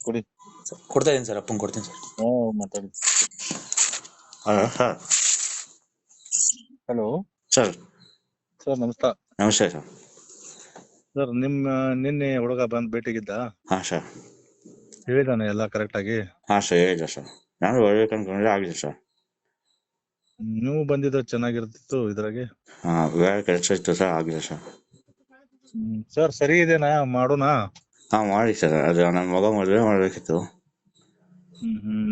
ಕೊಡಿ. ಕೊಡ್ತಾ ಇದೀನಿ ಸರ್, ಅಪ್ಪಂಗೆ ಕೊಡ್ತೀನಿ ಸರ್. ಮಾತಾಡಿ. ಸರ್. ಹಲೋ ಸರ್ ಸರ್, ನಮಸ್ಕಾರ. ನಮಸ್ತೆ ಸರ್. ಸರ್, ನಿನ್ನೆ ಹುಡುಗ ಬಂದ್ ಭೇಟಿಗಿದ್ದ, ಹಾಂ ಸರ್. ಹೇಳಿದಾನೆ ಎಲ್ಲ ಕರೆಕ್ಟ್ ಆಗಿ? ಹಾಂ ಸರ್, ಹೇಳಿದೆ ಸರ್. ನಾನು ಬರ್ಬೇಕು ಅನ್ಕೊಂಡ್ರೆ ಆಗಿದೆ ಸರ್. ನೀವು ಬಂದಿದ್ರೆ ಚೆನ್ನಾಗಿರ್ತಿತ್ತು ಇದ್ರಾಗೆ. ಬೇರೆ ಕೆಲಸ ಇತ್ತು ಸರ್, ಆಗಿದೆ ಸರ್. ಸರ್, ಸರಿ ಇದೆನಾ? ಮಾಡೋಣ? ಮಾಡಿ ಸರ್. ಅದು ನನ್ನ ಮಗ ಮದುವೆ ಮಾಡಬೇಕಿತ್ತು.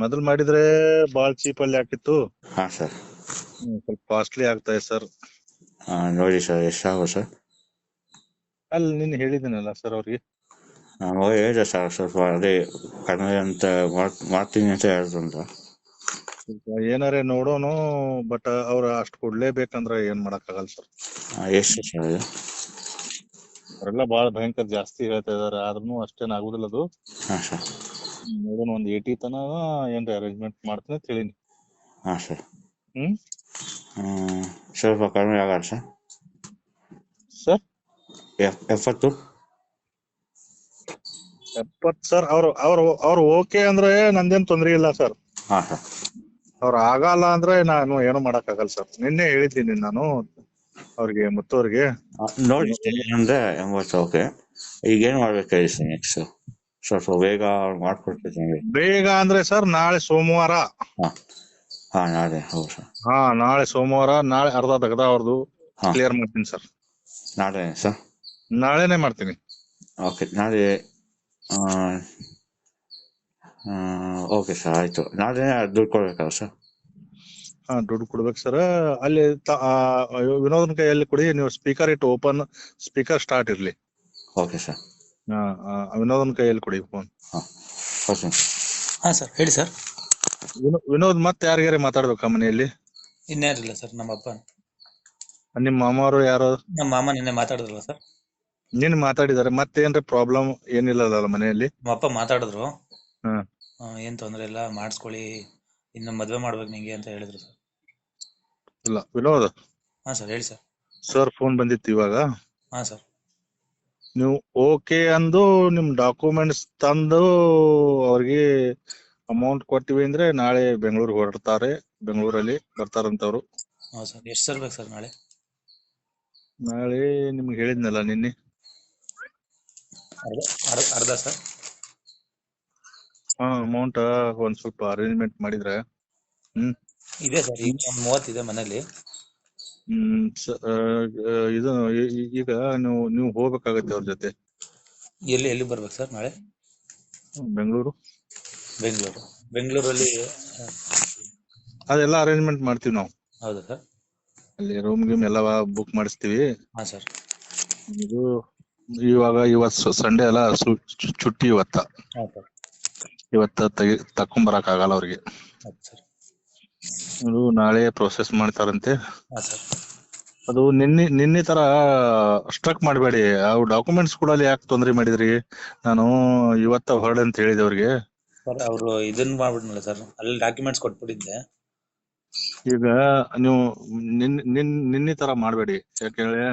ಮೊದಲು ಮಾಡಿದ್ರೆ ಬಾಳ್ ಚೀಪ್ ಅಲ್ಲಿ ಆಗ್ತಿತ್ತು. ಹಾಂ ಸರ್. ಸ್ವಲ್ಪ ಕಾಸ್ಟ್ಲಿ ಆಗ್ತಾ ಇದೆ ಸರ್. ನೋಡಿ ಸರ್, ಎಷ್ಟಾಗೋ ಸರ್? ಅಲ್ಲಿ ನಿನ್ನೆ ಹೇಳಿದ್ದೀನಲ್ಲ ಸರ್ ಅವ್ರಿಗೆ. ಮಗ ಹೇಳಿದೆ ಸರ್, ಸ್ವಲ್ಪ ಅದೇ ಕಡಿಮೆ ಅಂತ ಮಾಡ್ತೀನಿ ಅಂತ ಹೇಳಿದ್ರಂತ. ಏನಾರೇ ನೋಡೋನು, ಬಟ್ ಅವ್ರ ಅಷ್ಟು ಕೊಡ್ಲೇಬೇಕಂದ್ರೆ ಏನ್ ಮಾಡಕ್ ಆಗಲ್ಲ ಸರ್. ಎಷ್ಟು ಸರ್ ಅದು? ಅವರೆಲ್ಲ ಬಾಳ ಭಯಂಕರ ಜಾಸ್ತಿ ಹೇಳ್ತಾ ಇದಾರೆ, ಆದ್ರೂ ಅಷ್ಟೇನ್ ಆಗುದಿಲ್ಲ ಅದು. ಹಾಂ ಸರ್. ನೋಡೋಣ, ಒಂದ್ 80 ತನ ಏನ್ರಿ ಅರೇಂಜ್ಮೆಂಟ್ ಮಾಡ್ತೀನಿ ಅಂತ ಹೇಳಿನಿ. ಹಾಂ ಸರ್. ಸ್ವಲ್ಪ ಕಡಿಮೆ ಆಗಲ್ಲ ಸರ್? ಸರ್, 70 ಸರ್, ಅವ್ರು ಓಕೆ ಅಂದ್ರೆ ನಂದೇನ್ ತೊಂದ್ರೆ ಇಲ್ಲ ಸರ್. ಹಾಂ ಸರ್. ಅವ್ರು ಆಗಲ್ಲ ಅಂದ್ರೆ ನಾನು ಏನು ಮಾಡಕ್ ಆಗಲ್ಲ ಸರ್. ನಿನ್ನೆ ಹೇಳಿದ್ದೀನಿ ನಾನು ಅವ್ರಿಗೆ, ಮುತ್ತವ್ರಿಗೆ. ನೋಡಿ ಅಂದ್ರೆ 80 ಓಕೆ. ಈಗ ಏನ್ ಮಾಡ್ಬೇಕು ಹೇಳಿ ಸರ್ ನೆಕ್ಸ್ಟ್? ಸ್ವಲ್ಪ ಬೇಗ ಮಾಡ್ಕೊಡ್ಬೇಕು. ಬೇಗ ಅಂದ್ರೆ ಸರ್, ನಾಳೆ ಸೋಮವಾರ. ನಾಳೆ. ಹೌದು ಸರ್. ನಾಳೆ ಸೋಮವಾರ. ನಾಳೆ ಅರ್ಧ ತೆಗ್ದ ಅವ್ರದ್ದು ಕ್ಲಿಯರ್ ಮಾಡ್ತೀನಿ ಸರ್. ನಾಳೆ ಸರ್? ನಾಳೆನೆ ಮಾಡ್ತೀನಿ. ಓಕೆ, ನಾಳೆ. ಓಕೆ ಸರ್, ಆಯ್ತು. ನಾಳೆ ದುಡ್ಡು ಕೊಡ್ಬೇಕಲ್ಲ ಸರ್? ದುಡ್ಡು ಕೊಡ್ಬೇಕು ಸರ್. ಅಲ್ಲಿ ವಿನೋದನ್ ಕೈಯಲ್ಲಿ ಕೊಡಿ. ನೀವು ಸ್ಪೀಕರ್ ಇಟ್ಟು ಓಪನ್, ಸ್ಪೀಕರ್ ಸ್ಟಾರ್ಟ್ ಇರ್ಲಿ. Okay sir. ವಿನೋದನ್ ಕೈಯಲ್ಲಿ ಕೊಡಿ ಫೋನ್. ಓಕೆ. ಹಾಂ ಸರ್, ಹೇಳಿ ಸರ್. ವಿನೋದ್ ಮತ್ತೆ ಯಾರಿಗಾರ ಮಾತಾಡ್ಬೇಕಾ ಮನೆಯಲ್ಲಿ? ಇನ್ಯಾರಿಲ್ಲ ಸರ್, ನಮ್ಮ ಅಪ್ಪ. ನಿಮ್ಮ ಮಾಮವರು ಯಾರು? ನಮ್ಮ ಮಾಮ ನಿನ್ನೆ ಮಾತಾಡಿದ್ರಲ್ಲ ಸರ್. ನಿನ್ ಮಾತಾಡಿದಾರೆ? ಮತ್ತೇನ್ರಿ ಪ್ರಾಬ್ಲಮ್? ಏನಿಲ್ಲಲ್ಲ ಮನೆಯಲ್ಲಿ? ನಮ್ಮ ಅಪ್ಪ ಮಾತಾಡಿದ್ರು. ಏನ್ ತೊಂದ್ರೆ ಇಲ್ಲ, ಮಾಡಿಸ್ಕೊಳ್ಳಿ, ಇನ್ನು ಮದ್ವೆ ಮಾಡ್ಬೇಕು ನಿಂಗೆ ಅಂತ ಹೇಳಿದ್ರು ಸರ್. ಇಲ್ಲ ವಿನೋದ್. ಹಾಂ ಸರ್, ಹೇಳಿ ಸರ್. ಸರ್, ಫೋನ್ ಬಂದಿತ್ತು ಇವಾಗ. ಹಾಂ ಸರ್. ನೀವು ಓಕೆ ಅಂದು ನಿಮ್ ಡಾಕ್ಯುಮೆಂಟ್ಸ್ ತಂದು ಅವ್ರಿಗೆ ಅಮೌಂಟ್ ಕೊಟ್ಟಿವಿ ಅಂದ್ರೆ ನಾಳೆ ಬೆಂಗಳೂರಿಗೆ ಹೊರಡ್ತಾರೆ. ಬೆಂಗಳೂರಲ್ಲಿ ಬರ್ತಾರಂತವ್ರು. ಹೌದು ಸರ್. ಎಷ್ಟು ಸರ್ ಬೇಕು ಸರ್ ನಾಳೆ? ನಾಳೆ ನಿಮ್ಗೆ ಹೇಳಿದ್ನಲ್ಲ ನಿನ್ನೆ. ಅರ್ಧ ಸರ್. ಅಮೌಂಟ್ ಒಂದ್ ಸ್ವಲ್ಪ ಅರೇಂಜ್ಮೆಂಟ್ ಮಾಡಿದ್ರೆ. ಇದೆ ಸರ್, ಈಗ ಒಂದು 30 ಇದೆ ಮನೇಲಿ. ಇದು ಈಗ ನೀವು ಹೋಗ್ಬೇಕಾಗತ್ತೆ ಅವ್ರ ಜೊತೆ. ಎಲ್ಲಿ ಬರ್ಬೇಕು ಸರ್ ನಾಳೆ? ಬೆಂಗಳೂರಲ್ಲಿ ಅದೆಲ್ಲ ಅರೇಂಜ್ಮೆಂಟ್ ಮಾಡ್ತೀವಿ ನಾವು. ಹೌದಾ ಸರ್? ಅಲ್ಲಿ ರೂಮ್ ಗಿಮ್ ಎಲ್ಲ ಬುಕ್ ಮಾಡಿಸ್ತೀವಿ. ಹಾಂ ಸರ್. ಇದು ಇವತ್ತು ಸಂಡೇ ಅಲ್ಲ, ಚುಟ್ಟಿ ಇವತ್ತ. ತಕೊಂಬರಕ್ ಆಗಲ್ಲ ಅವ್ರಿಗೆ. ಅದು ನಾಳೆ ಪ್ರೊಸೆಸ್ ಮಾಡ್ತಾರಂತೆ. ಅದು ನಿನ್ನೆ ತರ ಸ್ಟ್ರಕ್ ಮಾಡಬೇಡಿ. ಅವು ಡಾಕ್ಯುಮೆಂಟ್ಸ್ ಕೂಡ ಯಾಕೆ ತೊಂದರೆ ಮಾಡಿದ್ರಿ? ನಾನು ಇವತ್ತ ಹೊರಡೆ ಅಂತ ಹೇಳಿದೆ ಅವ್ರಿಗೆ. ಅವರು ಇದನ್ನ ಮಾಡ್ಬಿಟ್ನಲ್ಲ ಸರ್, ಅಲ್ಲಿ ಡಾಕ್ಯುಮೆಂಟ್ಸ್ ಕೊಟ್ಬಿಟ್ಟಿದ್ದೆ. ಈಗ ನೀವು ನಿನ್ನೆ ತರ ಮಾಡಬೇಡಿ. ಯಾಕಂದ್ರೆ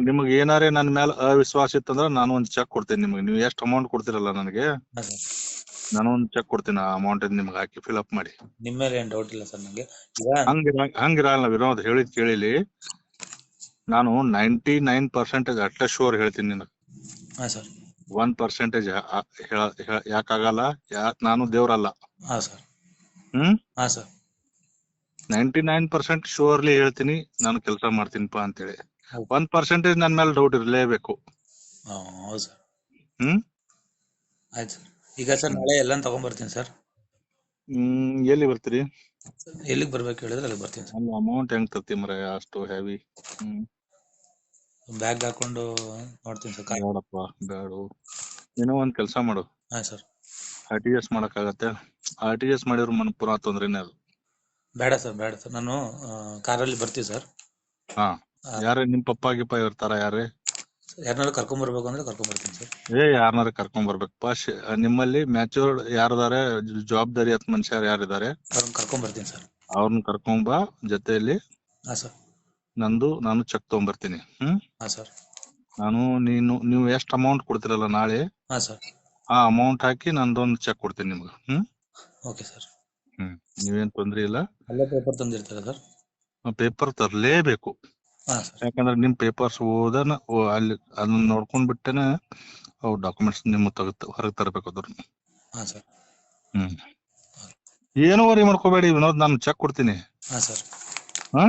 ನಿಮಗೆ ಏನಾರೇ ನನ್ನ ಮೇಲೆ ಅವಿಶ್ವಾಸ ಇತ್ತಂದ್ರೆ ನಾನು ಒಂದು ಚೆಕ್ ಕೊಡ್ತೀನಿ ನಿಮಗೆ. ನೀವು ಎಷ್ಟು ಅಮೌಂಟ್ ಕೊಡ್ತಿರಲ್ಲ ನನಗೆ, ನಾನು ಒಂದು ಚೆಕ್ ಕೊಡ್ತೀನಿ. ಆ ಅಮೌಂಟ್ ನಿಮ್ಗೆ ಹಾಕಿ ಫಿಲ್ ಅಪ್ ಮಾಡಿ. ನಿಮ್ಮ ಮೇಲೆ ಏನು ಡೌಟ್ ಇಲ್ಲ ಸರ್ ನನಗೆ. ಹಂಗಿರಲ್ಲ ವಿನೋದ್, ಹೇಳಿದ್ ಕೇಳಿಲಿ. ನಾನು 99% ಅಟ್ಟ ಶೋರ್ ಹೇಳ್ತೀನಿ ನಿನಗೆ. 1% ಯಾಕಾಗಲ್ಲ? ನಾನು ದೇವ್ರಲ್ಲ. 99% ಶೋರ್ಲಿ ಹೇಳ್ತೀನಿ, ನಾನು ಕೆಲಸ ಮಾಡ್ತೀನಿಪಾ ಅಂತೇಳಿ. 1% ನನ್ನ ಮೇಲೆ ಡೌಟ್ ಇರಲೇಬೇಕು. ಹೌದು ಸರ್. ಆಯ್ತು ಸರ್. ಈಗ ಸರ್ ನಾಳೆ ಎಲ್ಲ ತಗೊಂಡ್ಬರ್ತೀನಿ ಸರ್. ಎಲ್ಲಿ ಬರ್ತೀರಿ? ಎಲ್ಲಿಗೆ ಬರ್ಬೇಕು ಹೇಳಿದ್ರೆ ಅಲ್ಲಿ ಬರ್ತೀನಿ ಸರ್. ಅಲ್ಲಿ ಅಮೌಂಟ್ ಹೆಂಗ್ ತರ್ತಿ ಮರ, ಅಷ್ಟು ಹೆವಿ? ಬ್ಯಾಗ್ ಹಾಕೊಂಡು ನೋಡ್ತೀನಿ ಸರ್. ಬೇಡಪ್ಪ, ಬೇಡ. ಏನೋ ಒಂದ್ ಕೆಲಸ ಮಾಡು. ಸರ್. RTGS ಮಾಡಕ್ಕಾಗತ್ತೆ? RTGS ಮಾಡಿದ್ರು ಪುನಃ ತೊಂದ್ರೆನೇ ಅದು. ಬೇಡ ಸರ್, ನಾನು ಕಾರಲ್ಲಿ ಬರ್ತೀವಿ ಸರ್. ಯಾರೇ ನಿಮ್ ಪಪ್ಪ ಗಿಪ್ಪ ಇರ್ತಾರ? ಯಾರನ್ನಾರು ಕರ್ಕೊಂಡ್ ಬರ್ಬೇಕು ಅಂದ್ರೆ ಕರ್ಕೊಂಡ್ ಬರ್ತೀನಿ ಸರ್. ಯಾರನ್ನಾರು ಕರ್ಕೊಂಡ್ ಬರ್ಬೇಕಪ್ಪ. ನಿಮ್ಮಲ್ಲಿ ಮ್ಯಾಚೂರ್ ಯಾರಿದಾರೆ, ಜವಾಬ್ದಾರಿ ಹತ್ ಮನುಷ್ಯರು ಯಾರಿದ್ದಾರೆ, ಅವ್ರನ್ನ ಕರ್ಕೊಂಡ್ ಬರ್ತೀನಿ ಸರ್. ಅವ್ರನ್ನ ಕರ್ಕೊಂಬ ಜೊತೆಯಲ್ಲಿ. ನಾನು ಚೆಕ್ ತಗೊಂಡ್ಬರ್ತೀನಿ. ಸರ್. ನೀವು ಎಷ್ಟು ಅಮೌಂಟ್ ಕೊಡ್ತಿರಲ್ಲ ನಾಳೆ, ಆ ಅಮೌಂಟ್ ಹಾಕಿ ನಂದೊಂದು ಚೆಕ್ ಕೊಡ್ತೀನಿ ನಿಮ್ಗೆ. Okay sir. ನೀವೇನ್ ತೊಂದ್ರೆ ಇಲ್ಲ. ಅಲ್ಲೇ ಪೇಪರ್ ತಂದಿರ್ತೀರಾ ಸರ್? ಪೇಪರ್ ತರಲೇಬೇಕು. ಹಾಂ ಸರ್. ಯಾಕಂದ್ರೆ ನಿಮ್ ಪೇಪರ್ಸ್ ಅಲ್ಲಿ ಅದನ್ನ ನೋಡ್ಕೊಂಡ್ ಬಿಟ್ಟೆನೆ ಅವು ಡಾಕ್ಯುಮೆಂಟ್ಸ್ ನಿಮ್ಮ ಹೊರಗೆ ತರಬೇಕು ಅದ್ರ. ಹಾಂ ಸರ್. ಏನೋ ವರಿ ಮಾಡ್ಕೋಬೇಡಿ ವಿನೋದ್, ನಾನು ಚೆಕ್ ಕೊಡ್ತೀನಿ. ಹಾಂ ಸರ್. ಹಾ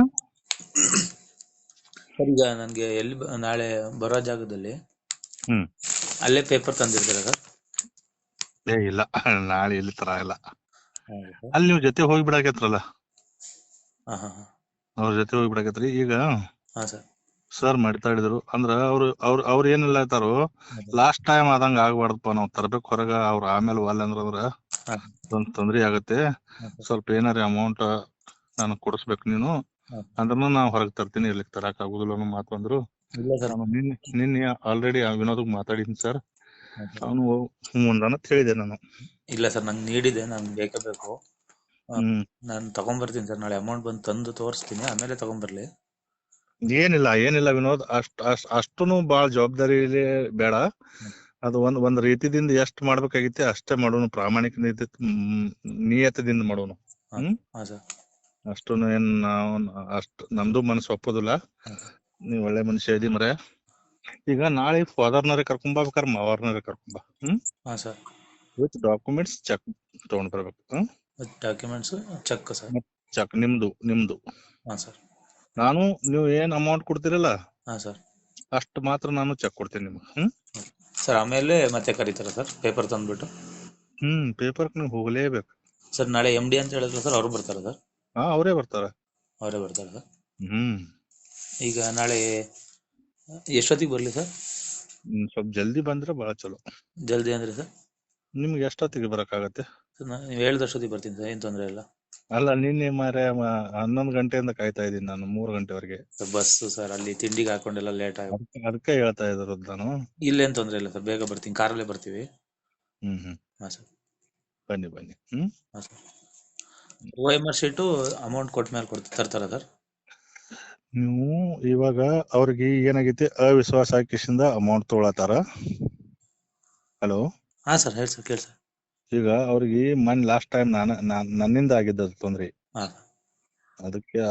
ಸರ್ ಈಗ ನನಗೆ ನಾಳೆ ಬರೋ ಜಾಗದಲ್ಲಿ ಅಲ್ಲೇ ಪೇಪರ್ ತಂದಿರ್ತೀರಾ ಸರ್? ಇಲ್ಲ, ನಾಳೆ ಇಲ್ಲಿ ತರ ಇಲ್ಲ. ಹೌದು ಸರ್. ಅಲ್ಲಿ ನೀವು ಜೊತೆ ಹೋಗಿ ಬಿಡಾಕತ್ರಲ್ಲ, ಹಾಂ ಹಾಂ ಹಾಂ. ಅವ್ರ ಜೊತೆ ಹೋಗಿ ಬಿಡಾಕತ್ರಿ. ಈಗ ಹಾಂ ಸರ್. ಸರ್ ಮಾತಾಡಿದ್ರು ಅಂದ್ರ ಅವ್ರು ಏನಿಲ್ಲ ಆಯ್ತಾರು, ಲಾಸ್ಟ್ ಟೈಮ್ ಆದಂಗ ಆಗ್ಬಾರ್ದಪ್ಪ, ನಾವ್ ತರ್ಬೇಕು ಹೊರಗ, ಅವ್ರ ಆಮೇಲೆ ಒಲ್ಲ ಅಂದ್ರ ಒಂದ್ ತೊಂದ್ರೆ ಆಗತ್ತೆ. ಸ್ವಲ್ಪ ಏನಾರ ಅಮೌಂಟ್ ನಾನು ಕೊಡಿಸ್ಬೇಕು, ನೀನು ಅಂದ್ರೂ ನಾವ್ ಹೊರಗ್ ತರ್ತೀನಿ, ಇರ್ಲಿಕ್ಕೆ ತರಾಕ್ ಆಗುದಿಲ್ಲ ಅನ್ನೋ ಮಾತು ಅಂದ್ರು. ನಾನು ನಿನ್ನೆ ಆಲ್ರೆಡಿ ವಿನೋದ್ ಮಾತಾಡಿದ್ದೀನಿ ಸರ್, ಅವನು ಮುಂದಾನತ್ ಹೇಳಿದೆ ನಾನು. ಇಲ್ಲ ಸರ್, ನಂಗೆ ನೀಡಿದೆ, ನಂಗೆ ಬೇಕೇ ಬೇಕು. ನಾನು ತಗೊಂಡ್ಬರ್ತೀನಿ ಸರ್, ನಾಳೆ ಅಮೌಂಟ್ ಬಂದು ತಂದು ತೋರಿಸ್ತೀನಿ, ಆಮೇಲೆ ತಗೊಂಡ್ಬರ್ಲಿ. ಏನಿಲ್ಲ ವಿನೋದ್, ಅಷ್ಟುನು ಬಾಳ ಜವಾಬ್ದಾರಿ ಬೇಡ. ಅದು ಒಂದ್ ರೀತಿದಿಂದ ಎಷ್ಟ್ ಮಾಡ್ಬೇಕಾಗಿತ್ತೆ ಅಷ್ಟೇ ಮಾಡೋನು, ಪ್ರಾಮಾಣಿಕ ನಿಯತದಿಂದ ಮಾಡೋನು. ಅಷ್ಟುನು ಏನ್ ನಾವು ನಮ್ದು ಮನಸ್ಸು ಒಪ್ಪೋದಿಲ್ಲ. ನೀವ್ ಒಳ್ಳೆ ಮನುಷ್ಯ ಇದಿ ಮರೆ. ಈಗ ನಾಳೆ ಫಾದರ್ನಾರೇ ಕರ್ಕೊಂಬಾಬೇಕಾರೆ ಮಾವಾರ್ನಾರೇ ಕರ್ಕೊಂಬ. ವಿತ್ ಡಾಕ್ಯುಮೆಂಟ್ಸ್ ಚೆಕ್ ತಗೊಂಡ್ ಬರ್ಬೇಕು. Documents check sir? ಚೆಕ್ ನಿಮ್ದು. ನಾನು ನೀವು ಏನ್ ಅಮೌಂಟ್ ಕೊಡ್ತೀರಲ್ಲ ಅಷ್ಟು ಮಾತ್ರ ನಾನು ಚೆಕ್ ಕೊಡ್ತೀನಿ ನಿಮ್ಗೆ. ಸರ್ ಆಮೇಲೆ ಮತ್ತೆ ಕರೀತಾರ ಸರ್ ಪೇಪರ್ ತಂದ್ಬಿಟ್ಟು? ಪೇಪರ್ ನೀವು ಹೋಗ್ಲೇಬೇಕು ಸರ್. ನಾಳೆ MD ಅಂತ ಹೇಳಿದ್ರು ಸರ್, ಅವ್ರು ಬರ್ತಾರ ಸರ್? ಅವರೇ ಬರ್ತಾರ ಸರ್. ಈಗ ನಾಳೆ ಎಷ್ಟೊತ್ತಿಗೆ ಬರ್ಲಿ ಸರ್? ಸ್ವಲ್ಪ ಜಲ್ದಿ ಬಂದ್ರೆ ಬಹಳ ಚಲೋ. ಜಲ್ದಿ ಅಂದ್ರೆ ಸರ್ ನಿಮ್ಗೆ ಎಷ್ಟೊತ್ತಿಗೆ ಬರಕಾಗತ್ತೆ? ನೀವು ಹೇಳಿದಷ್ಟೊತ್ತಿಗೆ ಬರ್ತೀನಿ ಸರ್, ಏನ್ ತೊಂದ್ರೆ ಇಲ್ಲ. ಅಲ್ಲ, ನಿನ್ನೆ ಮಾರೆ 11 ಗಂಟೆಯಿಂದ ಕಾಯ್ತಾ ಇದ್ದೀನಿ ನಾನು, 3 ಗಂಟೆವರೆಗೆ. ಬಸ್ ಸರ್, ಅಲ್ಲಿ ತಿಂಡಿಗೆ ಹಾಕೊಂಡೆಲ್ಲ ಲೇಟ್ ಆಗುತ್ತೆ, ಅದಕ್ಕೆ ಹೇಳ್ತಾ ಇರೋದು ನಾನು. ಇಲ್ಲೇನ್ ತೊಂದ್ರೆ ಇಲ್ಲ ಸರ್, ಬೇಗ ಬರ್ತೀನಿ, ಕಾರಲ್ಲೇ ಬರ್ತೀವಿ. ಹಾಂ ಸರ್, ಬನ್ನಿ. ಹಾಂ ಸರ್. OMR ಶೀಟು ಅಮೌಂಟ್ ಕೊಟ್ಟ ಮೇಲೆ ತರ್ತಾರ ಸರ್? ನೀವು ಇವಾಗ ಅವ್ರಿಗೆ ಏನಾಗೈತಿ, ಅವಿಶ್ವಾಸ ಹಾಕಿಸಿಂದ ಅಮೌಂಟ್ ತಗೊಳತಾರ. ಹಲೋ. ಹಾ ಸರ್, ಹೇಳಿ ಸರ್, ಕೇಳಿ ಸರ್. ಈಗ ಅವ್ರಿಗೆ ಲಾಸ್ಟ್ ಟೈಮ್ ನನ್ನಿಂದ ಆಗಿದ್ದ ತೊಂದ್ರೆ,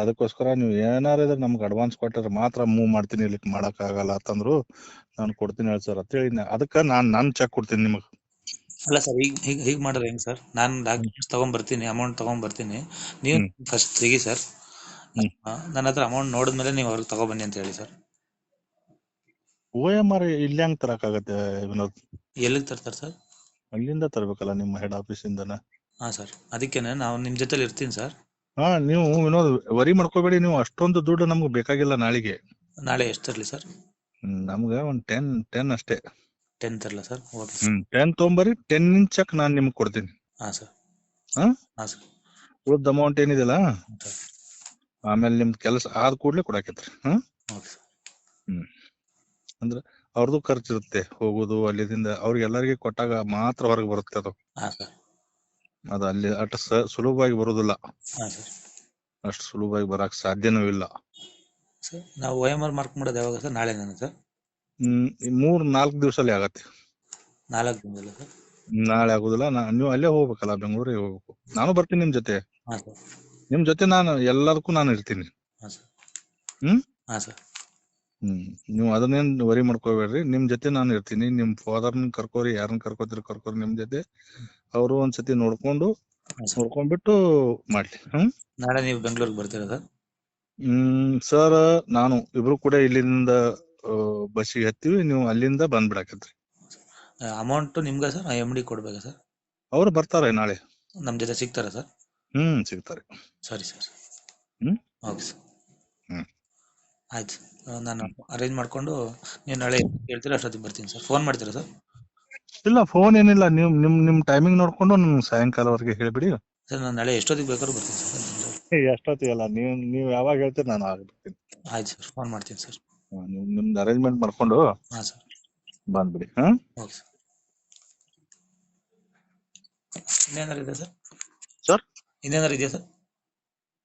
ಅದಕ್ಕೋಸ್ಕರ ನೀವು ಏನಾರ ನಮ್ಗೆ ಅಡ್ವಾನ್ಸ್ ಕೊಟ್ಟರೆ ಮಾತ್ರ ಮೂವ್ ಮಾಡ್ತೀನಿ, ಇಲ್ಲಿ ಮಾಡಕ್ ಆಗಲ್ಲ ಅಂತಂದ್ರು. ನಾನು ಕೊಡ್ತೀನಿ ಹೇಳಿ ಸರ್ ಅಂತ ಹೇಳಿ, ಅದಕ್ಕೆ ನಾನು ಚೆಕ್ ಕೊಡ್ತೀನಿ ನಿಮಗ್. ಅಲ್ಲ ಸರ್, ಹೀಗ್ ಮಾಡಿದ್ರೆ ಹೆಂಗ್ ಸರ್? ನಾನು ಡಾಕ್ಯುಮೆಂಟ್ಸ್ ತಗೊಂಡ್ ಬರ್ತೀನಿ, ಅಮೌಂಟ್ ತಗೊಂಡ್ ಬರ್ತೀನಿ, ನೀವು ಫಸ್ಟ್ ತೆಗಿ ಸರ್. ನನ್ನ ಹತ್ರ ಅಮೌಂಟ್ ನೋಡಿದ್ಮೇಲೆ ನೀವು ಅವ್ರಿಗೆ ತಗೊಬನ್ನಿ ಅಂತ ಹೇಳಿ ಸರ್. OMR ಇಲ್ಲಿ ಹೆಂಗ್ ತರಕಾಗತ್ತೆ ವಿನೋದ್? ಎಲ್ಲಿಗೆ ತರ್ತಾರೆ ಸರ್? ಅಲ್ಲಿಂದ ತರ್ಬೇಕಲ್ಲ, ನಿಮ್ಮ ಹೆಡ್ ಆಫೀಸ್ ಇಂದನ. ಹಾ ಸರ್, ಅದಕ್ಕೇನೆ ನಾವು ನಿಮ್ ಜೊತೆಲಿ ಇರ್ತೀನಿ ಸರ್. ನೀವು ವಿನೋದ್ ವರಿ ಮಾಡ್ಕೋಬೇಡಿ, ನೀವು ಅಷ್ಟೊಂದು ದುಡ್ಡು ನಮ್ಗೆ ಬೇಕಾಗಿಲ್ಲ ನಾಳೆಗೆ. ನಾಳೆ ಎಷ್ಟು ತರ್ಲಿ ಸರ್? ನಮ್ಗೆ ಒಂದ್ 10 ಅಷ್ಟೇ. 10 ತರಲ್ಲ ಸರ್? ಓಕೆ. 10 ತೊಗೊಂಬರಿ, 10 ಚೆಕ್ ನಾನು ನಿಮ್ಗೆ ಕೊಡ್ತೀನಿ. ಹಾ ಸರ್. ಉಳಿದ ಅಮೌಂಟ್ ಏನಿದೆಲ್ಲ ಆಮೇಲೆ ನಿಮ್ದು ಕೆಲಸ ಆದ ಕೂಡ್ಲೆ ಕೊಡಾಕೈತ್ರಿ. ಅಂದ್ರೆ ಅವ್ರದ್ದು ಖರ್ಚು ಇರುತ್ತೆ, ಹೋಗೋದು ಅಲ್ಲಿದಿಂದ ಅವ್ರಿಗೆಲ್ಲರಿಗೆ ಕೊಟ್ಟಾಗ ಮಾತ್ರ ಹೊರಗೆ ಬರುತ್ತೆ ಅದು. ಅದು ಅಲ್ಲಿ ಅಷ್ಟು ಸುಲಭವಾಗಿ ಬರೋದಿಲ್ಲ, ಅಷ್ಟು ಸುಲಭವಾಗಿ ಬರಕ್ ಸಾಧ್ಯನೂ ಇಲ್ಲ. ನಾವು OMR ಮಾರ್ಕ್ ಮಾಡೋದು ಯಾವಾಗ ಸರ್? ನಾಳೆ ಸರ್? 3-4 ದಿವಸಲ್ಲಿ ಆಗತ್ತೆ. 4 ದಿನದಲ್ಲ ಸರ್? ನಾಳೆ ಆಗುದಿಲ್ಲ, ನೀವು ಅಲ್ಲೇ ಹೋಗ್ಬೇಕಲ್ಲ, ಬೆಂಗಳೂರಿಗೆ ಹೋಗ್ಬೇಕು. ನಾನು ಬರ್ತೀನಿ ನಿಮ್ ಜೊತೆ ನಾನು ಎಲ್ಲದಕ್ಕೂ ನಾನು ಇರ್ತೀನಿ. ನೀವು ಅದನ್ನೇನ್ ವರಿ ಮಾಡ್ಕೋಬೇಡ್ರಿ, ನಿಮ್ ಜೊತೆ ನಾನು ಇರ್ತೀನಿ. ನಿಮ್ ಫಾದರ್ನ ಕರ್ಕೋರಿ, ಯಾರನ್ನ ಕರ್ಕೋರಿ ನಿಮ್ ಜೊತೆ. ಅವರು ಒಂದ್ಸತಿ ನೋಡ್ಕೊಂಡ್ಬಿಟ್ಟು ಮಾಡ್ಲಿ. ನಾಳೆ ನೀವು ಬೆಂಗಳೂರಿಗೆ ಬರ್ತೀರಾ ಸರ್? ಸರ್, ನಾನು ಇಬ್ರು ಕೂಡ ಇಲ್ಲಿಂದ ಬಸ್ಸಿಗೆ ಹತ್ತೀವಿ, ನೀವು ಅಲ್ಲಿಂದ ಬಂದ್ಬಿಡಾಕತ್ರಿ. ಅಮೌಂಟ್ ನಿಮ್ಗ ಸರ್? MD ಕೊಡ್ಬೇಕಾ ಸರ್? ಅವ್ರು ಬರ್ತಾರೆ ನಾಳೆ, ನಮ್ ಜೊತೆ ಸಿಗ್ತಾರ ಸರ್? ಸಿಗ್ತಾರೆ. ಸರಿ ಸರ್. ಓಕೆ ಸರ್, ಆಯ್ತು. ನಾನು ಅರೇಂಜ್ ಮಾಡ್ಕೊಂಡು ನೀವು ನಾಳೆ ಹೇಳ್ತೀರಾ, ಅಷ್ಟೊತ್ತಿಗೆ ಬರ್ತೀನಿ ಸರ್. ಫೋನ್ ಮಾಡ್ತೀರಾ ಸರ್? ಇಲ್ಲ, ಫೋನ್ ಏನಿಲ್ಲ, ನೀವು ನಿಮ್ ಟೈಮಿಂಗ್ ನೋಡ್ಕೊಂಡು ನಮ್ಗೆ ಸಾಯಂಕಾಲವರೆಗೆ ಹೇಳ್ಬಿಡಿ ಸರ್. ನಾನು ನಾಳೆ ಎಷ್ಟೊತ್ತಿಗೆ ಬೇಕಾದ್ರೂ ಬರ್ತೀನಿ ಸರ್. ಎಷ್ಟೊತ್ತಿಗೆಲ್ಲ ನೀವು ಯಾವಾಗ ಹೇಳ್ತೀರಿ ನಾನು ಆಗ್ಬಿಡ್ತೀನಿ. ಆಯ್ತು ಸರ್, ಫೋನ್ ಮಾಡ್ತೀನಿ ಸರ್. ನಿಮ್ದು ಅರೇಂಜ್ಮೆಂಟ್ ಮಾಡ್ಕೊಂಡು ಸರ್ ಬಂದ್ಬಿಡಿ. Okay sir. ಇನ್ನೇನಾರು ಇದೆ ಸರ್? ಇನ್ನೇನಾರು ಇದೆಯಾ ಸರ್?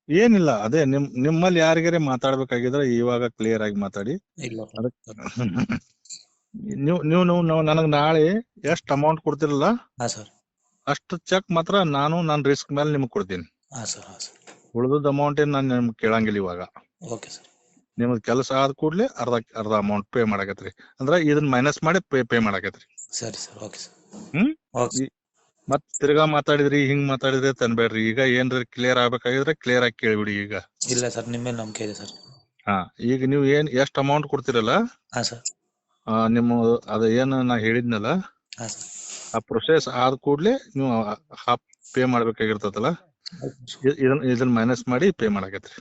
ಏನಿಲ್ಲ, ಅದೇ ನಿಮ್ಮಲ್ಲಿ ಯಾರಿಗಾರೆ ಮಾತಾಡ್ಬೇಕಾಗಿದ್ರೆ ಇವಾಗ ಕ್ಲಿಯರ್ ಆಗಿ ಮಾತಾಡಿ. ಇಲ್ಲ ನೀವು ನನಗ್ ನಾಳೆ ಎಷ್ಟ್ ಅಮೌಂಟ್ ಕೊಡ್ತಿರಲ್ಲ ಹಾ ಸರ್. ಅಷ್ಟು ಚೆಕ್ ಮಾತ್ರ ನಾನು ನನ್ನ ರಿಸ್ಕ್ ಮೇಲೆ ನಿಮ್ಗೆ ಕೊಡ್ತೀನಿ. ಹಾ ಸರ್. ಹಾ ಸರ್. ಉಳಿದದ ಅಮೌಂಟ್ ಏನ್ ನಾನು ನಿಮ್ಗೆ ಕೇಳಂಗಿಲ್ಲ ಇವಾಗ. Okay sir. ನಿಮ್ದು ಕೆಲಸ ಆದ ಕೂಡ್ಲೆ ಅರ್ಧ ಅಮೌಂಟ್ ಪೇ ಮಾಡಾಕತ್ರಿ, ಅಂದ್ರೆ ಇದನ್ನ ಮೈನಸ್ ಮಾಡಿ ಪೇ ಮಾಡಾಕತ್ರಿ. ಸರಿ sir. Okay sir. Hmm okay ಈ- ಮತ್ ತಿರ್ಗಾ ಮಾತಾಡಿದ್ರಿ ಹಿಂಗ್ ಮಾತಾಡಿದ್ರೆ ತನ್ಬೇಡ್ರಿ. ಈಗ ಏನ್ರ ಕ್ಲಿಯರ್ ಆಗ್ಬೇಕಾಗಿದ್ರೆ ಕ್ಲಿಯರ್ ಆಗಿ ಕೇಳ್ಬಿಡಿ ಈಗ. ಇಲ್ಲ ಸರ್, ನಿಮ್ಮ ಮೇಲೆ ನಂಬಿಕೆ ಇದೆ ಸರ್. ಹಾ, ಈಗ ನೀವು ಎಷ್ಟ್ ಅಮೌಂಟ್ ಕೊಡ್ತಿರಲ್ಲ ಹಾ ಸರ್. ನಿಮ್ಮ ಅದ ಏನ್ ನಾ ಹೇಳಿದ್ನಲ್ಲ ಹಾ ಸರ್. ಆ ಪ್ರೊಸೆಸ್ ಆದ ಕೂಡ್ಲೆ ನೀವು ಹಾಫ್ ಪೇ ಮಾಡ್ಬೇಕಾಗಿರ್ತದಲ್ಲ, ಇದನ್ನ ಮೈನಸ್ ಮಾಡಿ ಪೇ ಮಾಡಾಕತ್ರಿ.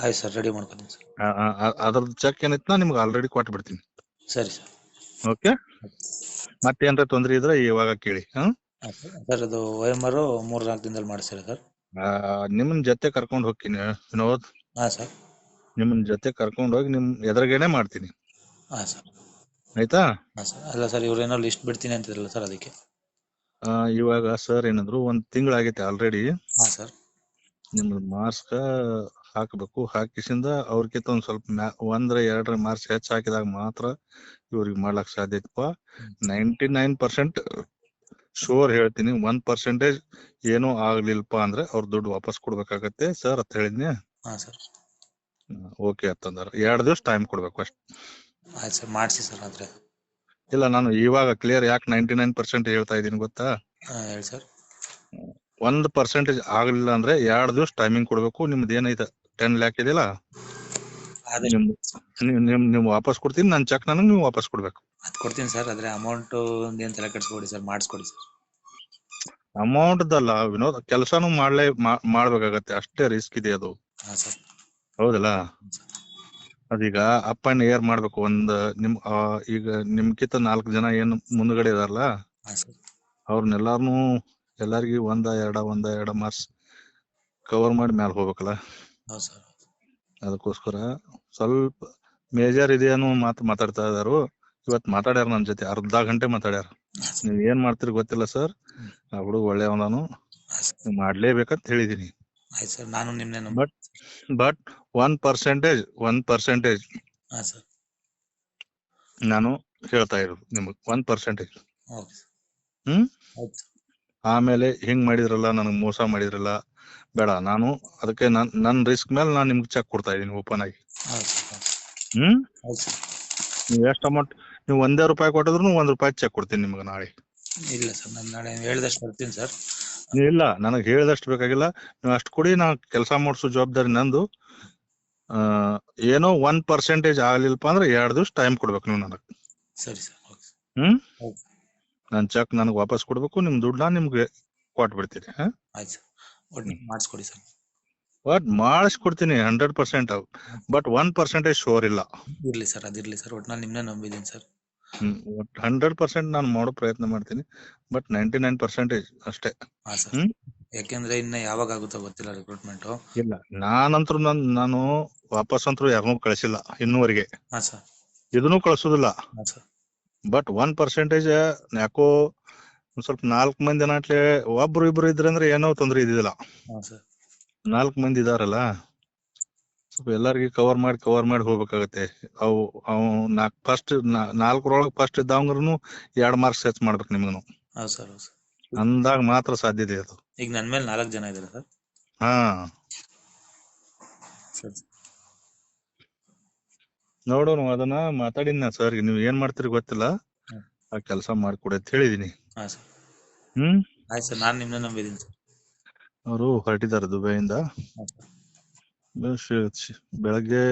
ಆಯ್ತು ಸರ್, ರೆಡಿ ಮಾಡ್ಕೊತೀನಿ ಸರ್. ಅದ್ರದ್ದು ಚೆಕ್ ಏನೈತಿ ನಾ ನಿಮ್ಗೆ ಆಲ್ರೆಡಿ ಕೊಟ್ಟು ಬಿಡ್ತೀನಿ. ಸರಿ ಸರ್. ಓಕೆ, ಮತ್ತೇನ್ರ ತೊಂದ್ರೆ ಇದ್ರೆ ಇವಾಗ ಕೇಳಿ. ಸರ್ ಅದು OMR 3-4 ದಿನದಲ್ಲಿ ಮಾಡಿಸ್ತೀರಾ ಸರ್? ನಿಮ್ಮನ್ ಜೊತೆ ಕರ್ಕೊಂಡ್ ಹೋಗ್ತೀನಿ ವಿನೋದ್. ಹಾ ಸರ್. ನಿಮ್ಮನ್ ಜೊತೆ ಕರ್ಕೊಂಡ್ ಹೋಗಿ ನಿಮ್ ಎದುರುಗೇನೆ ಮಾಡ್ತೀನಿ, ಹಾ ಸರ್. ಆಯ್ತಾ? ಹಾ ಸರ್. ಅಲ್ಲ ಸರ್, ಇವ್ರೇನೋ ಲಿಸ್ಟ್ ಬಿಡ್ತೀನಿ ಅಂತಿದ್ರಲ್ಲ ಸರ್, ಅದಕ್ಕೆ. ಇವಾಗ ಸರ್ ಏನಂದ್ರು 1 ತಿಂಗಳಾಗೈತೆ ಆಲ್ರೆಡಿ. ಹಾ ಸರ್. ನಿಮ್ದು ಮಾರ್ಕ್ಸ್ ಹಾಕ್ಬೇಕು. ಹಾಕಿಸಿಂದ ಅವ್ರಕಿಂತ ಒಂದ್ ಸ್ವಲ್ಪ 1-2 ಮಾರ್ಕ್ಸ್ ಹೆಚ್ಚು ಹಾಕಿದಾಗ ಮಾತ್ರ ಇವ್ರಿಗೆ ಮಾಡ್ಲಕ್ ಸಾಧ್ಯ ಐತಪ್ಪ. 99% ಶೋರ್ ಹೇಳ್ತೀನಿ. 1% ಏನೂ ಆಗ್ಲಿಲ್ಪ ಅಂದ್ರೆ ಅವ್ರ ದುಡ್ಡು ವಾಪಸ್ ಕೊಡ್ಬೇಕಾಗತ್ತೆ ಸರ್ ಅಂತ ಹೇಳಿದ್ನಿ. ಹಾ ಸರ್. ಓಕೆ ಅಂತಂದಾರ. 2 ದಿವಸ ಟೈಮ್ ಕೊಡ್ಬೇಕು ಅಷ್ಟೇ. ಆಯ್ತು ಸರ್, ಮಾಡಿಸಿ ಸರ್. ಆದ್ರೆ ಇಲ್ಲ, ನಾನು ಇವಾಗ ಕ್ಲಿಯರ್ ಯಾಕೆ 99% ಹೇಳ್ತಾ ಇದೀನಿ ಗೊತ್ತಾ? ಹೇಳಿ ಸರ್. 1% ಆಗ್ಲಿಲ್ಲ ಅಂದ್ರೆ 2 ದಿವಸ ಟೈಮಿಂಗ್ ಕೊಡ್ಬೇಕು. ನಿಮ್ದು ಏನೈತೆ 10 lakh ಇದೆಯಲ್ಲ, ನೀವು ವಾಪಸ್ ಕೊಡ್ತೀನಿ. ನನ್ನ ಚೆಕ್ ನನಗೆ ನೀವು ವಾಪಸ್ ಕೊಡ್ಬೇಕು. ಅದು ಕೊಡ್ತೀನಿ ಸರ್. ಆದ್ರೆ ಅಮೌಂಟ್ ಏನ್ ತಲೆ ಕೆಡಿಸ್ಕೊಡಿ ಸರ್, ಮಾಡಿಸ್ಕೊಡಿ ಸರ್. ಅಮೌಂಟ್ ದಲ್ಲ ವಿನೋದ್, ಕೆಲಸನೂ ಮಾಡ್ಬೇಕಾಗತ್ತೆ. ಅಷ್ಟೇ ರಿಸ್ಕ್ ಇದೆ ಅದು. ಹಾ ಸರ್. ಹೌದಲ್ಲ? ಅದೀಗ ಅಪ್ ಅಂಡ್ ಏರ್ ಮಾಡ್ಬೇಕು. ಈಗ ನಿಮ್ಕಿಂತ 4 ಜನ ಏನ್ ಮುಂದ್ಗಡೆ ಇದಾರಲ್ಲ, ಹಾ ಸರ್. ಎಲ್ಲಾರ್ಗಿ ಒಂದ ಎರಡ ಮಾರ್ಕ್ಸ್ ಕವರ್ ಮಾಡಿ ಮ್ಯಾಲ ಹೋಗ್ಬೇಕಲ್ಲ. ಹೌದು ಸರ್. ಅದಕ್ಕೋಸ್ಕರ ಸ್ವಲ್ಪ ಮೇಜರ್ ಇದೇನು ಮಾತಾಡ್ತಾ ಇದಾರು. ಇವತ್ ಮಾತಾಡ್ಯಾರ ನನ್ ಜೊತೆ, ಅರ್ಧ ಗಂಟೆ ಮಾತಾಡ್ಯಾರ. ನೀವ್ ಏನ್ ಮಾಡ್ತೀರಿ ಗೊತ್ತಿಲ್ಲ ಸರ್, ಆ ಹುಡುಗ ಒಳ್ಳೆಯವನು, ನೀವು ಮಾಡ್ಲೇಬೇಕಂತ ಹೇಳಿದೀನಿ. ಆಯ್ತು ಸರ್, ನಾನು ನಿಮ್ನೆ ಬಟ್ 1% ಹಾ ಸರ್. ನಾನು ಹೇಳ್ತಾ ಇರೋದು ನಿಮಗ್ 1%. Okay sir. ಆಯ್ತು. ಆಮೇಲೆ ಹಿಂಗ್ ಮಾಡಿದ್ರಲ್ಲ, ನನಗ್ ಮೋಸ ಮಾಡಿದ್ರಲ್ಲ, ಬೇಡ. ನಾನು ಅದಕ್ಕೆ ನನ್ ರಿಸ್ಕ್ ಮೇಲೆ ನಾನು ನಿಮ್ಗೆ ಚೆಕ್ ಕೊಡ್ತಾ ಇದೀನಿ ಓಪನ್ ಆಗಿ. ಆಯ್ತು ಸರ್. ಆಯ್ತು ಸರ್. ನೀವ್ ಎಷ್ಟು ಅಮೌಂಟ್, ನೀವು ₹1 ಕೊಟ್ಟಿದ್ರು ₹1 ಚೆಕ್ ಕೊಡ್ತೀನಿ ನಿಮ್ಗೆ ನಾಳೆ. ಇಲ್ಲ ಸರ್, ನಾನು ನಾಳೆ ಹೇಳ್ದಷ್ಟು ಬರ್ತೀನಿ ಸರ್. ಇಲ್ಲ, ನನಗ್ ಹೇಳಿದಷ್ಟು ಬೇಕಾಗಿಲ್ಲ. ನೀವು ಅಷ್ಟು ಕೊಡಿ, ನಾ ಕೆಲಸ ಮಾಡಿಸೋ ಜವಾಬ್ದಾರಿ ನಂದು. ಏನೋ 1% ಆಗ್ಲಿಲ್ಪ ಅಂದ್ರೆ 2 ದಿವಸ ಟೈಮ್ ಕೊಡ್ಬೇಕು ನೀವು ನನಗ್. ಸರಿ ಸರ್. ಓಕೆ. ನನ್ ಚೆಕ್ ನನಗ್ ವಾಪಸ್ ಕೊಡ್ಬೇಕು. ನಿಮ್ ದುಡ್ಡು ನಾನು ನಿಮ್ಗೆ ಕೊಟ್ಬಿಡ್ತೀನಿ. ಆಯ್ತು ಸರ್, ಒಟ್ಟು ಮಾಡಿಸ್ಕೊಡಿ ಸರ್. ಮಾಡಿಸ್ಕೊಡ್ತೀನಿ 100%. ಬಟ್ 1% ಶೋರ್ ಇಲ್ಲ. ಇರ್ಲಿ ಸರ್, ಅದಿರ್ಲಿ ಸರ್. ಒಟ್ಟು ನಾನು ನಿಮ್ನೆ ನಂಬಿದ್ದೀನಿ ಸರ್. 100% ನಾನು ಮಾಡೋ ಪ್ರಯತ್ನ ಮಾಡ್ತೀನಿ. ಬಟ್ 99% ಅಷ್ಟೇ. ಹಾ ಸರ್. ಯಾಕೆಂದ್ರೆ ಇನ್ನ ಯಾವಾಗ ಆಗುತ್ತೋ ಗೊತ್ತಿಲ್ಲ ರಿಕ್ರೂಟ್ಮೆಂಟ್. ಇಲ್ಲ, ನಾನಂತರೂ ನಾನು ವಾಪಸ್ ಅಂತೂ ಯಾರನ್ನೂ ಕಳಿಸಿಲ್ಲ ಇನ್ನೂವರೆಗೆ. ಹಾ ಸರ್. ಇದನ್ನು ಕಳ್ಸೋದಿಲ್ಲ. ಹಾ ಸರ್. ಬಟ್ 1% ಯಾಕೋ ಒಂದ್ ಸ್ವಲ್ಪ 4 ಮಂದಿ ನಾಟ್ಲೆ ಒಬ್ರು ಇಬ್ರು ಇದ್ರೆ ಅಂದ್ರೆ ಏನೋ ತೊಂದ್ರೆ ಇದ್ದಿಲ್ಲ. ಹಾ ಸರ್. 4 ಮಂದಿ ಇದಾರಲ್ಲ, ಸ್ವಲ್ಪ ಎಲ್ಲಾರ್ಗಿ ಕವರ್ ಮಾಡಿ ಹೋಗ್ಬೇಕಾಗತ್ತೆ. ಅವು 4ರೊಳಗೆ ಫಸ್ಟ್ ಇದ್ದಾವಂಗ್ರು 2 ಮಾರ್ಕ್ಸ್ ಹೆಚ್ಚು ಮಾಡ್ಬೇಕು ನಿಮ್ಗನು. ಹೌದು ಸರ್. ಹೌದು ಸರ್. ಅಂದಾಗ ಮಾತ್ರ ಸಾಧ್ಯತೆ ಅದು. ಈಗ ನನ್ ಮೇಲೆ 4 ಜನ ಇದಾರೆ ಸರ್. ಹಾ, ಸರಿ. ನೋಡೋಣ, ಅದನ್ನ ಮಾತಾಡಿನ ಸರ್. ನೀವ್ ಏನ್ ಮಾಡ್ತೀರಿ ಗೊತ್ತಿಲ್ಲ, ಆ ಕೆಲಸ ಮಾಡ್ಕೊಡಿ ಅಂತ ಹೇಳಿದೀನಿ. ಹಾ ಸರ್. ಆಯ್ತು ಸರ್, ನಾನು ನಿಮ್ನ ನಂಬಿದ್ದೀನಿ ಸರ್. ಅವರು ಹೊರಟಿದ್ದಾರೆ ದುಬೈಯಿಂದ. ಬೆಳಗ್ಗೆ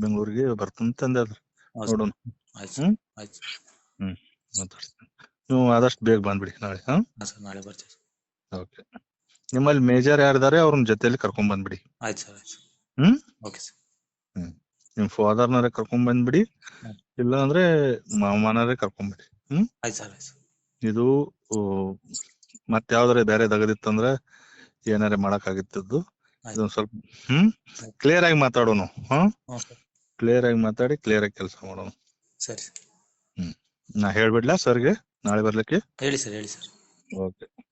ಬೆಂಗಳೂರಿಗೆ ಬರ್ತಂತಂದ. ನೋಡೋಣ. ಆಯ್ತು. ಆಯ್ತು. ಮಾತಾಡ್ತೀನಿ. ನೀವು ಆದಷ್ಟು ಬೇಗ ಬಂದ್ಬಿಡಿ ನಾಳೆ. ಹಾ ಸರ್, ನಾಳೆ ಬರ್ತೀವಿ. ಓಕೆ. ನಿಮ್ಮಲ್ಲಿ ಮೇಜರ್ ಯಾರಿದ್ದಾರೆ ಅವ್ರನ್ನ ಜೊತೆಲಿ ಕರ್ಕೊಂಡ್ ಬಂದ್ಬಿಡಿ. ಆಯ್ತು ಸರ್. ಆಯ್ತು. Okay sir. ನಿಮ್ ಫಾದರ್ನಾರೇ ಕರ್ಕೊಂಡ್ ಬಂದ್ಬಿಡಿ, ಇಲ್ಲ ಅಂದ್ರೆ ಮಾಮನಾರೇ ಕರ್ಕೊಂಡ್ಬಿಡಿ. ಆಯ್ತು ಸರ್. ಆಯ್ತು. ಇದು ಮತ್ ಯಾವ್ದಾರ ಬೇರೆ ದಗದಿತ್ತಂದ್ರೆ ಏನಾರ ಮಾಡಕ್ ಆಗಿತ್ತದ್ದು. ಇದೊಂದ್ ಸ್ವಲ್ಪ ಕ್ಲಿಯರ್ ಆಗಿ ಮಾತಾಡೋಣ. ಕ್ಲಿಯರ್ ಆಗಿ ಮಾತಾಡಿ ಕ್ಲಿಯರ್ ಆಗಿ ಕೆಲಸ ಮಾಡೋಣ. ಸರಿ. ನಾ ಹೇಳ್ಬಿಡ್ಲಾ ಸರ್ಗೆ ನಾಳೆ ಬರ್ಲಿಕ್ಕೆ? ಹೇಳಿ ಸರ್. ಹೇಳಿ ಸರ್. ಓಕೆ.